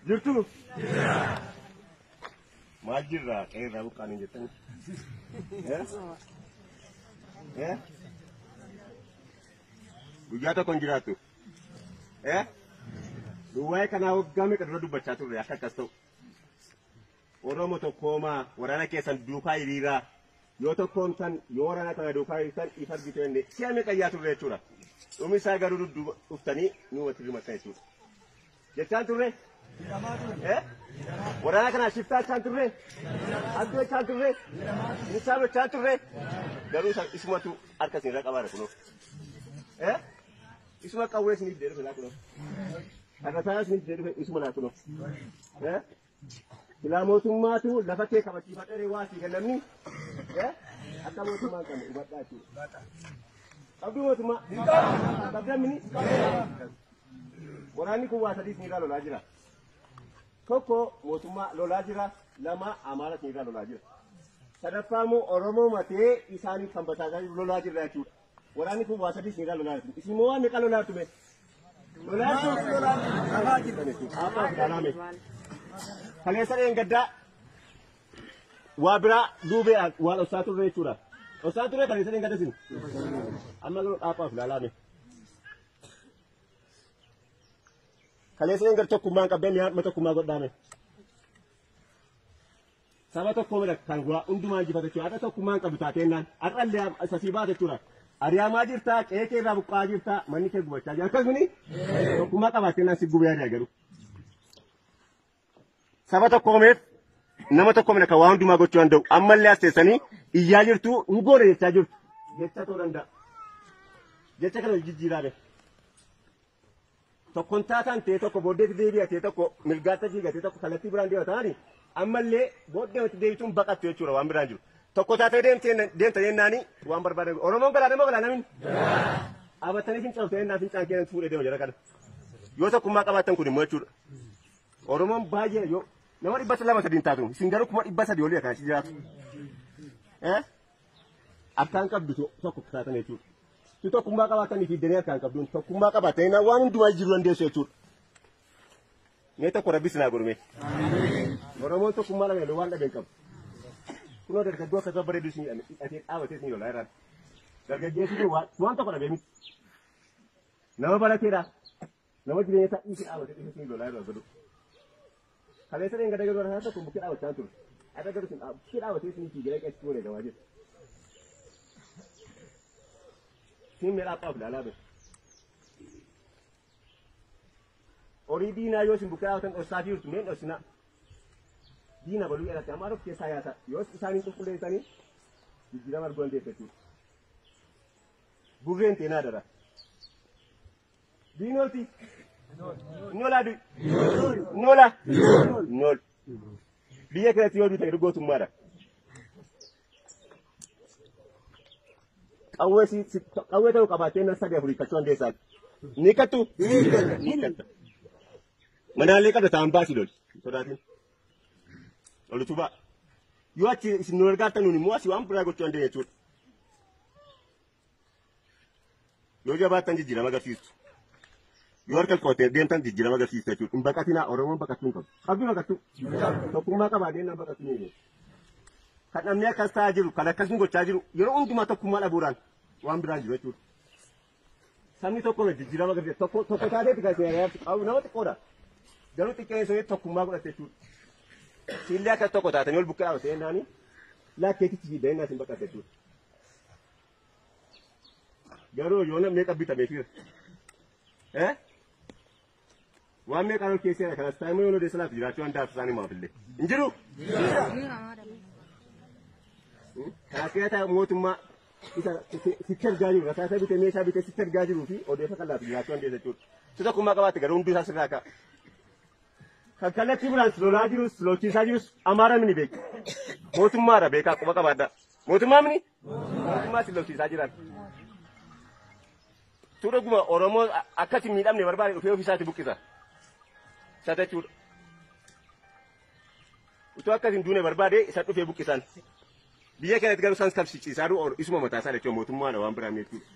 Jirtu? Maal jirraa qeerraa buqqaanii jettan? Guyyaa tokko hin jiraattu? Duwwaa'ee kanaa waggaa meeqa dura dubbachaa turre akka akkas ta'u. Oromoo tokkoomaa waraana keessan duukaa hiriiraa yoo tokkoon kan yoo waraana kana duukaa hiriirtan ifa argitu enne si'a meeqa iyyaa turre jechuudha. Dhumi isaa garuu dudduuba dhuftanii nu walitti himattan jechuudha. Jechaan turre? Waraana kana shiftaa jechaan turre? Abduu jechaan turre? Nisaa jechaan turre? Garuu isumatu harka isinirra qabaara kunoo. Isuma qawwee isiniif deebife laa kunoo. Akasaa isiniif deebife isuma laa kunoo. Silaa mootummaatu lafa kee kabachiifatee waa si kennamni akka mootummaan qabu hubadhaa jechuudha. Qabduu mootummaa qabdamini waraanni kun waa sadii isinirraa lolaa jira. Tokko mootummaa lolaa jira, lama Amaara isinirraa lolaa jira. Sadaffaa immoo Oromoo matee isaaniif kan bataasaa jiru lolaa jira jechuudha. Waraanni kun waa sadii isinirraa lolaa jira. Isin immoo waan meeqa lolaa tume? Lolaa jira. Kaleessa gaddaa waa biraa duubee waan dhoksaa turre jechuudha. Dhoksaa turre kaleessa gadda sin. Amma garuu dhaabaaf ilaalaame. Kaleessa gadda tokkummaan qabdee mi'a tokkummaa godhaame. Saba tokkoomidha kan waa hundumaa injifate jechuudha. Har'a tokkummaan qabdu taateenaan har'allee sasii baate jechuudha. Ari'amaa jirtaa, qe'ee irraa buqqaa jirtaa, manni kee gubachaa jira. Akkasumini tokkummaa qabaateenaan si gubee ari'a garuu. Saba tokkoomeef nama tokkoomina kan waa hundumaa gochuu danda'u ammallee as teessanii iyyaa jirtu hin goone jechaa jirtu jecha ta'uu danda'a. Jecha kana jijjiiraame. Tokkoon taataan ta'e tokko booddeetti deebi'a ta'e tokko mirgaatti fiiga ta'e tokko kallattii biraan deema ta'anii ammallee booddeetti deebituun baqattu jechuudha waan biraan jiru. Tokko taatee deemta jennaani waan barbaadan Oromoon galaa nama galaa namin. Abattanii fincaan ta'e naa fincaan keenan fuudhee deema jira kana. Yoo tokkummaa qabaatan kun immoo jechuudha. Oromoon baay'ee yoo nama 200 taatu isin garuu 300 olii kan jiraatu. Akkaan qabdu tokko taatan jechuudha. Si tokkummaa qabaatanii fi danee akkaan qabduun tokkummaa qabaatanii waan hundumaa jiru dandeessu jechuudha. Mee tokko rabbis naa godhume. Oromoon tokkummaa lamee waan dhabeen qabu. Kunoo dargaggoo akkasuma bareedu isin hidhatee dhaabatee isin lolaa irraan. Dargaggeessi waan tokko dhabee miti. Nama barateedha. Nama jireenya isaa dhiisee dhaabatee isin lolaa irraa godhu. Kaleessa gadda garuu har'a tokko bukkee dhaabachaa ture. Har'a garuu bukkee dhaabatee isin fiigee qeessi goone gamaa jiru. Siin meeqa qabu ilaalaa bira. Horii diinaa yoo isin bukkee dhaabatan dhossaa jirtu meen dhossinaa. Diina baluu jedhate amma argaa keessaa yaasa. Yoo isaaniin qulqulleessanii jijjiirama arguu dandeessa jechuudha. Burreen teenaa dara. Diinooti. Nola du. Nola. Nol. Biyya kanatti yoo duute gootummaadha. Qawwee ta'uu qabaatee nan sadii afurii kachuun deessaa. Ni kattu. Ni katta. Manaallee qabda ta'an baasii loli. Sodaatiin. Lolutu ba'a. Yoo achi isin nu argaatan nuuni immoo asii waan biraa gochuu dandeenye jechuudha. Yoo jabaattan jijjiirama agarsiistu. Yoo harka qootee deemtan jijjiirama agarsiistu jechuudha. Hin baqatinaa Oromoon baqachuu hin qabu. Qabdu baqattu. Tokkummaa qabaatee nan baqatu ni jiru. Kan namni akkas ta'aa jiru, kan akkasii gochaa jiru, yeroo hundumaa tokkummaa dhabuudhaan waan biraan jiru jechuudha. Sabni tokko jijjiirama agarsiisu tokko taateetti kan isin nama xiqqoodha. Garuu xiqqeessoo tokkummaa godhate jechuudha. Siillee akkas tokko taatanii ol buqqee dhaabatee naani lakkeetitti fiidanii naas hin baqate jechuudha. Garuu yoo namni qabbitamee fiira. Waan meeqaan ol keesseera kanas taa'immoo yoo odeessa laatu jiraachuu handaaf isaanii maafillee. Hin jiru? Kaasee mootummaa isa sitti argaa jiru rasaasa bitee meeshaa bitee sitti argaa jiruu fi odeessa kan laatu jiraachuu handeessa jechuudha. Si tokkummaa qabaatte garuu hundi isaa sirraa ka'a. Kan kallattii biraan lolaa jirus lolchiisaa jirus Amaara mini beeku. Mootummaadha beekaa quba qabaadha. Mootummaa mini? Mootummaa si lolchiisaa jiran. Tuudhaguma Oromoo akkasi miidhamne barbaade dhufee ofiisaatti buqqisa. Isa jechuudha. Utuu akkasiin duune barbaade isa dhufee buqqisan. Biyya kanatti garuu isaan kabsichiisaa jiru isuma mataasaa jechuudha mootummaadha waan biraa jechuudha.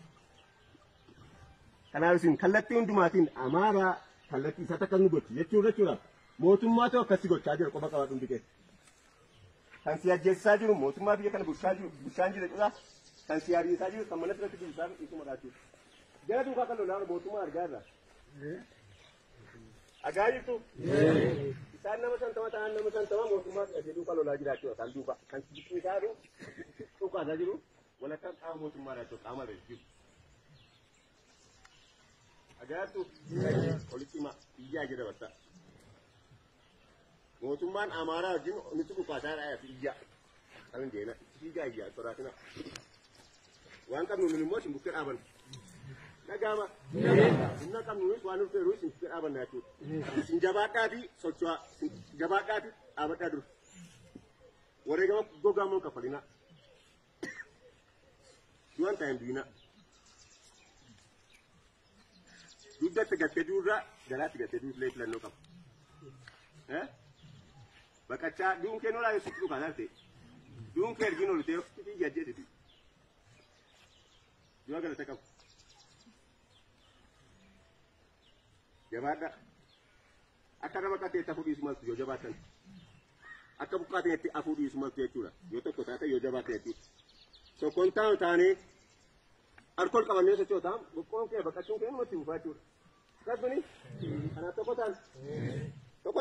Kanaaf isin kallattii hundumaatiin Amaaraa kallattii isaa takka nu gochi jechuudha. mootummaa ta'u akkasii gochaa jira qofa qabaa dhundi keessa. Kan si ajjeesisaa jiru mootummaa biyya kana bushaan jira cuudhaa. Kan si hariisaa jiru kan mana firatti bilisaa isuma dhaachuudha. Jala duukaa kan lolaa mootummaa argaa irraa. Agaa jirtu. Isaan nama shantama ta'an nama shantama mootummaa duukaa lolaa jiraachuudha. Kan duukaa kan isaa duukaa jiru walakkaan qaama mootummaa irraa qaama irra jiru. Agartu walitti hima iyyaa jedha bakka. Mootummaan Amaaraa wajjin nuti dhukaasaa dha iyyaa. Kan deena iyyaa soraatina. Waan qabnu nun immoo simbukkee dhaaban. Dhagaama. Humna qabnu nuti waan nuti yeroo simbukkee dhaaban jechuudha. Isin jabaadhaa fi socho'aa. Jabaadhaa fi dhaabadhaa dura. Wareegama gogaa moo kaffalinaa. Du'an ta'een du'inaa. Duddatti gattee duurraa galaatti gattee duurlee filannoo qaba. Bakkachaa duun kee nolaa yoo sitti dhukaasaa ta'e duun kee ergiin ol ta'e ofitti jajjeesiti. Du'a galata qabu. Jabaadha. Akka nama qateetti afur dhiisu maltu yoo jabaatan. Akka buqqaateetti afur dhiisu maltu jechuudha. Yoo tokko taate yoo jabaate jechuudha. Tokkoon taanee alkool qabannee sochootaa boqqoon kee baqachuun kee namatti bufaa jechuudha. Rabbini kana tokko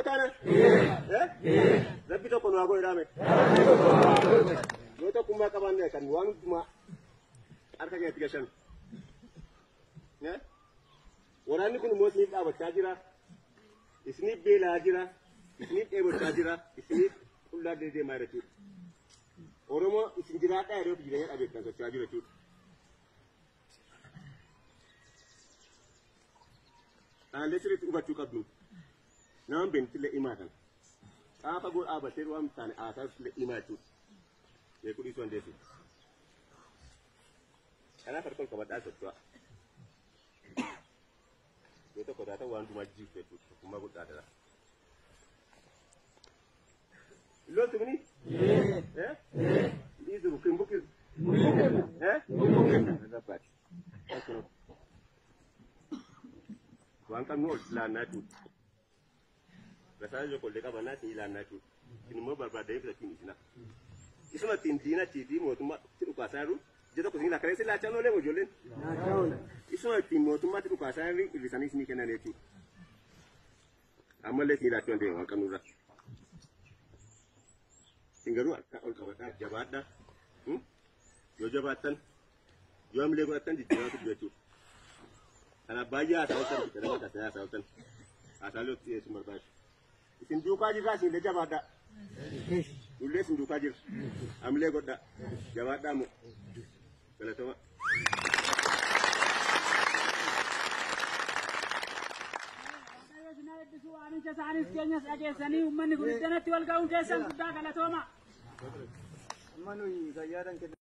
taana rabbi tokko nu haa godhe dhaame yoo tokkummaa qabaanne kan waan hundumaa harka keetti gashan waraanni kun immoo isiniif dhaabachaa jira isiniif beelaa jira isiniif dheebochaa jira isiniif qullaa deemaa jira jechuudha. Oromoo isin jiraadhaa yeroo jireenya dhabeettan socho'aa jira jechuudha. Haalli sirriitti hubachuu qabnu nama beektillee himaa kana xaafa goo dhaabatee waan taane haasaa'uufillee himaa jechuudha. Beekuu dhiisuu dandeessu. Kanaaf harka ol qabadhaa socho'aa. Yoo tokko taatan waan dhumaa jiruuf jechuudha. Tokkummaa guddaa dha. Loltu mini? Dhiisuu kin bukisu. Rabbaati. Waan qabnu ol ilaannaa jechuudha. Rasaasa jokollee qabannaa isin ilaannaa jechuudha. Isin immoo barbaadanii filachuun isinaa. Isuma ittiin diinachii fi mootummaatti dhukaasaa jiru. Ija tokko isin lakkaa'ee isin laachaa oolee ijoolleen. Isuma ittiin mootummaatti dhukaasaa jiru hir'isanii isinii kennan jechuudha. Ammallee isin laachuu dandeenya waan qabnurraa. Isin garuu akka ol qabadhaa jabaadhaa. Yoo jabaattan yoo hamilee godhattan jijjiiraatu jechuudha. Kanaaf baay'ee haasa'uutan jedhama taasisa haasa'uutan haasa'uutti dhiyeessuun barbaadu. Isin duukaa jirraa isinillee jabaadhaa. Nullee isin duukaa jirra. Hamilee godhaa. Jabaadhaa moo galatama. Waamicha isaanis keenyas dhageessanii uummanni kun iddanatti wal ga'uun keessan guddaa galatooma.